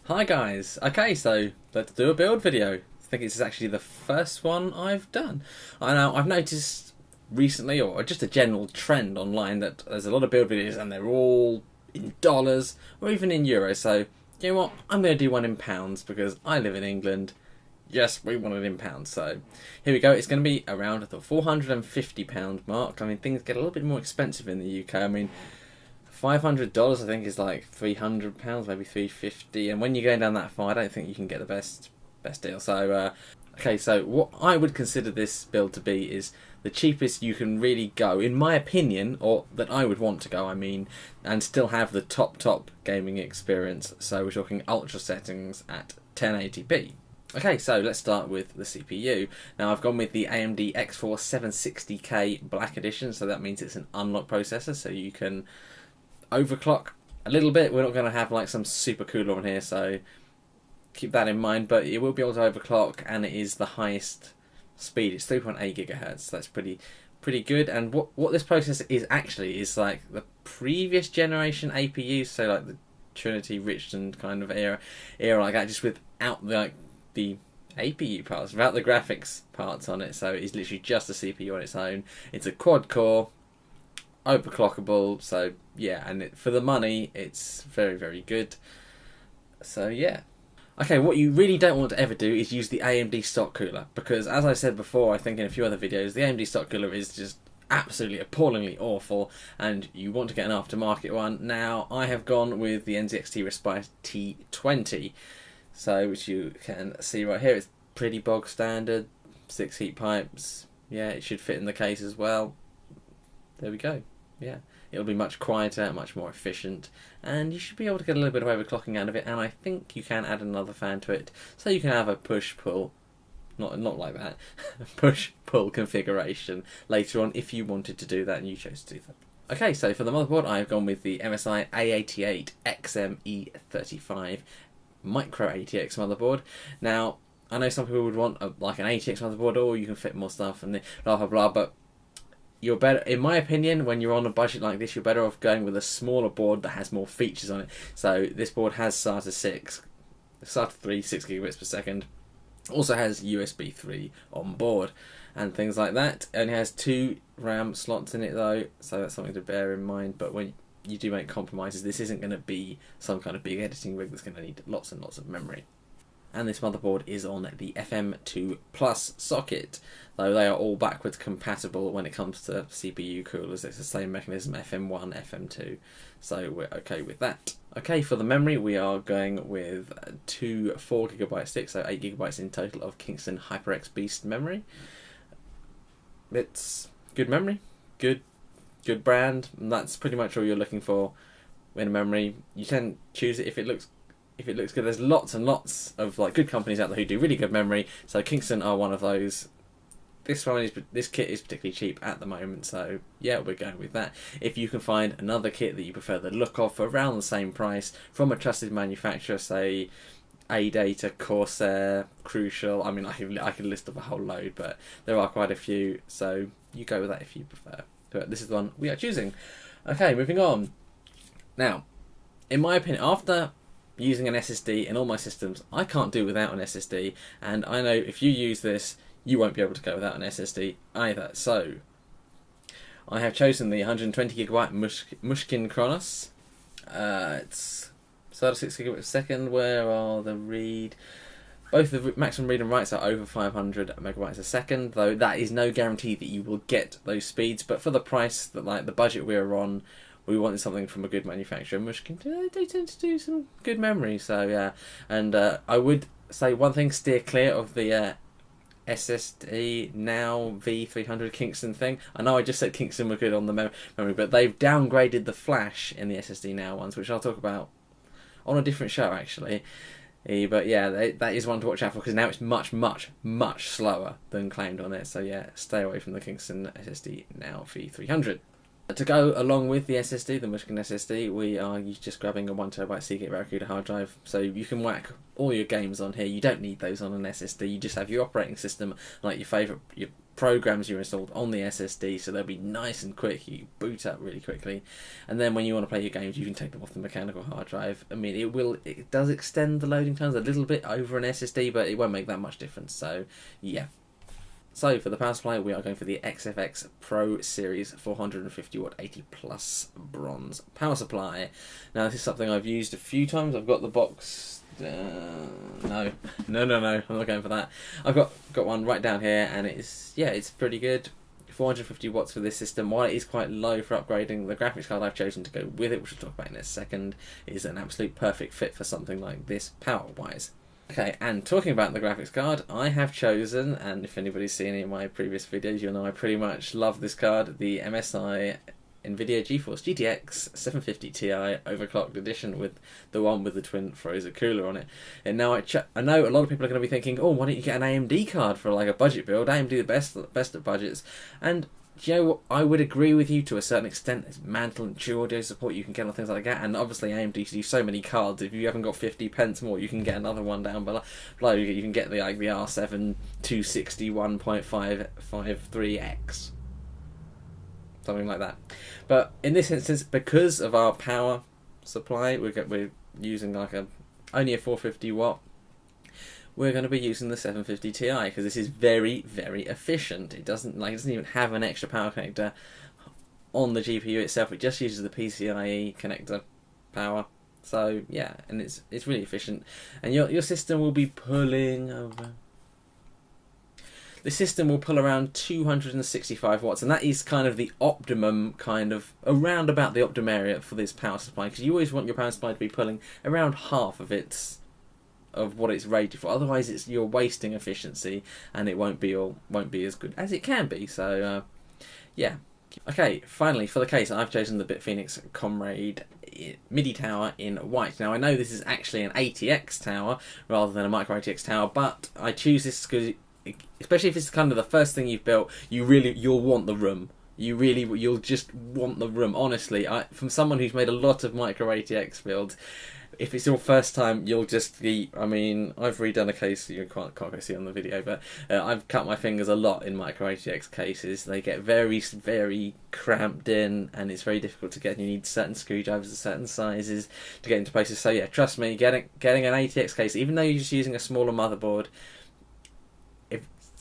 Hi guys, okay, so let's do a build video. I think this is actually the first one I've done. I know I've noticed recently, or just a general trend online, that there's a lot of build videos and they're all in dollars or even in euros. So, you know what, I'm going to do one in pounds because I live in England. Yes, we want it in pounds. So here we go. It's going to be around the £450 mark. I mean, things get a little bit more expensive in the UK. I mean, $500 I think is like £300, maybe 350, and when you're going down that far, I don't think you can get the best deal. So okay, so what I would consider this build to be is the cheapest you can really go, in my opinion, or that I would want to go, I mean, and still have the top gaming experience. So we're talking ultra settings at 1080p. Okay, so let's start with the CPU. Now I've gone with the AMD X4 760K Black Edition, so that means it's an unlocked processor, so you can overclock a little bit. We're not going to have like some super cooler on here, so keep that in mind, but it will be able to overclock, and it is the highest speed. It's 3.8 gigahertz, so that's pretty good. And what this processor is actually is like the previous generation APUs, so like the Trinity Richmond kind of era like that, just without the APU parts, without the graphics parts on it. So it's literally just a CPU on its own. It's a quad core, overclockable, so yeah, and for the money it's very good. So yeah. Okay, what you really don't want to ever do is use the AMD stock cooler, because as I said before, I think in a few other videos, the AMD stock cooler is just absolutely appallingly awful, and you want to get an aftermarket one. Now I have gone with the NZXT Respire T20, so which you can see right here. It's pretty bog standard, 6 heat pipes. Yeah, it should fit in the case as well. There we go. Yeah, it'll be much quieter, much more efficient, and you should be able to get a little bit of overclocking out of it. And I think you can add another fan to it, so you can have a push-pull, not like that, push-pull configuration later on if you wanted to do that and you chose to do that. Okay, so for the motherboard, I've gone with the MSI A88 XME35 Micro ATX motherboard. Now, I know some people would want like an ATX motherboard, or you can fit more stuff and blah blah blah, but you're better, in my opinion, when you're on a budget like this, you're better off going with a smaller board that has more features on it. So this board has SATA 3, 6 gigabits per second. Also has USB 3 on board and things like that. It only has 2 RAM slots in it though, so that's something to bear in mind. But when you do make compromises, this isn't going to be some kind of big editing rig that's going to need lots and lots of memory. And this motherboard is on the FM2 Plus socket, though they are all backwards compatible when it comes to CPU coolers. It's the same mechanism, FM1, FM2, so we're okay with that. Okay, for the memory, we are going with 2 4GB sticks, so 8GB in total of Kingston HyperX Beast memory. It's good memory, good brand, and that's pretty much all you're looking for in a memory. You can choose it if it looks good. There's lots and lots of like good companies out there who do really good memory, so Kingston are one of those. This kit is particularly cheap at the moment, so yeah, we're going with that. If you can find another kit that you prefer the look of for around the same price from a trusted manufacturer, say ADATA, Corsair, Crucial, I mean, I could list off a whole load, but there are quite a few, so you go with that if you prefer. But this is the one we are choosing. Okay, moving on. Now, in my opinion, after using an SSD in all my systems, I can't do without an SSD, and I know if you use this, you won't be able to go without an SSD either. So I have chosen the 120GB Mushkin Kronos. It's 36 gigabits per second. Where are the read? Both the maximum read and writes are over 500 megabytes a second, though that is no guarantee that you will get those speeds. But for the price, that like the budget we're on, we wanted something from a good manufacturer. Mushkin, they tend to do some good memory, so yeah. And I would say one thing: steer clear of the SSD Now V300 Kingston thing. I know I just said Kingston were good on the memory, but they've downgraded the flash in the SSD Now ones, which I'll talk about on a different show actually. But yeah, that is one to watch out for, because now it's much slower than claimed on it. So yeah, stay away from the Kingston SSD Now V300. To go along with the SSD, the Mushkin SSD, we are just grabbing a 1TB Seagate Barracuda hard drive, so you can whack all your games on here. You don't need those on an SSD. You just have your operating system, like your programs you installed on the SSD, so they'll be nice and quick. You boot up really quickly, and then when you want to play your games, you can take them off the mechanical hard drive. I mean, it does extend the loading times a little bit over an SSD, but it won't make that much difference. So yeah. So for the power supply, we are going for the XFX Pro Series 450 watt 80 plus bronze power supply. Now this is something I've used a few times. I've got the box. No, I'm not going for that. I've got one right down here, and it's pretty good. 450 watts for this system. While it is quite low for upgrading, the graphics card I've chosen to go with it, which we'll talk about in a second, is an absolute perfect fit for something like this power-wise. Okay, and talking about the graphics card, I have chosen, and if anybody's seen any of my previous videos, you'll know I pretty much love this card, the MSI NVIDIA GeForce GTX 750 Ti overclocked edition, with the one with the twin Frozen cooler on it. And now I know a lot of people are going to be thinking, oh, why don't you get an AMD card for like a budget build? AMD the best at budgets. And do you know what? I would agree with you to a certain extent. There's Mantle and True Audio support you can get on things like that, and obviously AMD do so many cards. If you haven't got 50 pence more, you can get another one down below. You can get the R7 260 1.553X, something like that. But in this instance, because of our power supply, we're using only a 450 watt. We're going to be using the 750 Ti because this is very, very efficient. It doesn't even have an extra power connector on the GPU itself. It just uses the PCIe connector power. So yeah, and it's really efficient. And your system will be pulling over. The system will pull around 265 watts, and that is kind of the optimum, around about the optimum area for this power supply, because you always want your power supply to be pulling around half of what it's rated for. Otherwise, you're wasting efficiency, and it won't be as good as it can be. So, yeah. Okay, finally for the case, I've chosen the BitPhoenix Comrade MIDI tower in white. Now I know this is actually an ATX tower rather than a micro ATX tower, but I choose this because, especially if it's kind of the first thing you've built, you'll want the room. You'll just want the room. Honestly, from someone who's made a lot of micro ATX builds, if it's your first time, you'll just be. I mean, I've redone a case. You can't go see on the video, but I've cut my fingers a lot in micro ATX cases. They get very, very cramped in, and it's very difficult to get. You need certain screwdrivers of certain sizes to get into places. So yeah, trust me, getting an ATX case, even though you're just using a smaller motherboard,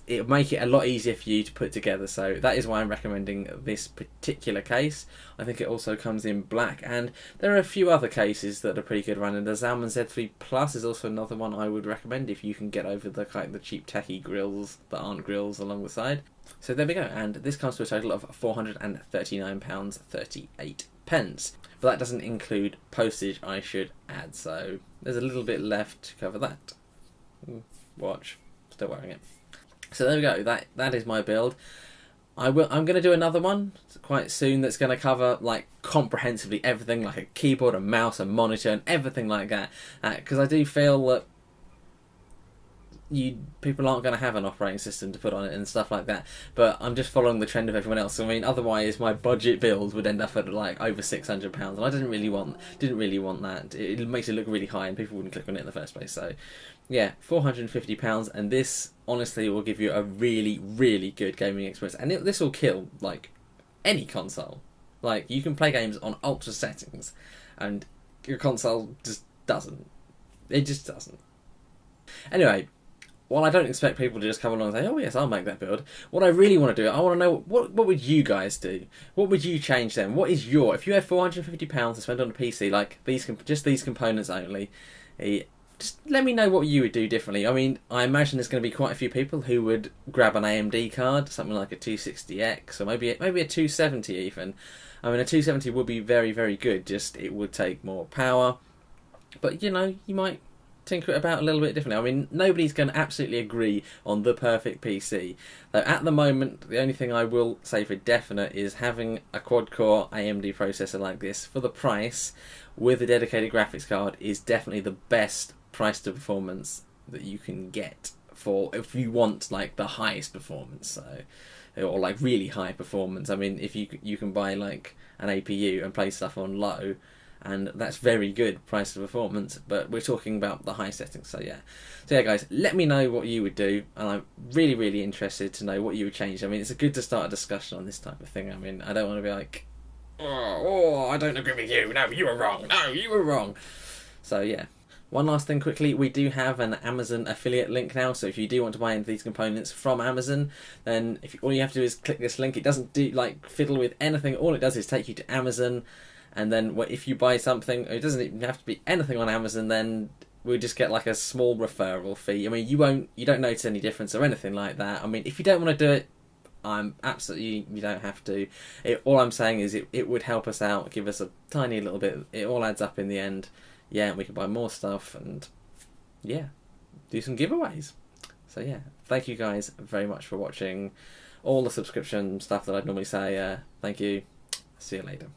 it'll make it a lot easier for you to put together. So that is why I'm recommending this particular case. I think it also comes in black, and there are a few other cases that are pretty good running. The Zalman Z3 Plus is also another one I would recommend if you can get over the cheap techie grills that aren't grills along the side. So there we go, and this comes to a total of £439.38. But that doesn't include postage, I should add, so there's a little bit left to cover that. Watch, still wearing it. So there we go. That is my build. I'm going to do another one quite soon that's going to cover comprehensively everything, like a keyboard, a mouse, a monitor, and everything like that. Because I do feel that people aren't going to have an operating system to put on it and stuff like that. But I'm just following the trend of everyone else. I mean, otherwise my budget build would end up at over £600, and I didn't really want that. It makes it look really high, and people wouldn't click on it in the first place. So yeah, £450, and this honestly will give you a really, really good gaming experience, and this will kill any console. You can play games on ultra settings, and your console just doesn't. It just doesn't. Anyway, while I don't expect people to just come along and say, oh yes, I'll make that build, what I really want to do, I want to know, what would you guys do? What would you change then? What is if you have £450 to spend on a PC, just these components only, just let me know what you would do differently. I mean, I imagine there's going to be quite a few people who would grab an AMD card, something like a 260X, or maybe a 270 even. I mean, a 270 would be very, very good, just it would take more power. But, you might tinker it about a little bit differently. I mean, nobody's going to absolutely agree on the perfect PC. Though at the moment, the only thing I will say for definite is having a quad-core AMD processor like this for the price with a dedicated graphics card is definitely the best price to performance that you can get if you want the highest performance, or really high performance. I mean, if you can buy an APU and play stuff on low, and that's very good price to performance, but we're talking about the high settings. So yeah guys, let me know what you would do, and I'm really interested to know what you would change. I mean, it's good to start a discussion on this type of thing. I mean, I don't want to be like, oh, I don't agree with you, no, you were wrong, no, you were wrong. So yeah. One last thing quickly, we do have an Amazon affiliate link now, so if you do want to buy any of these components from Amazon, then all you have to do is click this link. It doesn't do fiddle with anything. All it does is take you to Amazon, and then if you buy something, it doesn't even have to be anything on Amazon, then we'll just get like a small referral fee. I mean, you don't notice any difference or anything like that. I mean, if you don't want to do it, you don't have to. All I'm saying is it would help us out, give us a tiny little bit. It all adds up in the end. Yeah, and we can buy more stuff and, yeah, do some giveaways. So, yeah, thank you guys very much for watching all the subscription stuff that I'd normally say. Thank you. See you later.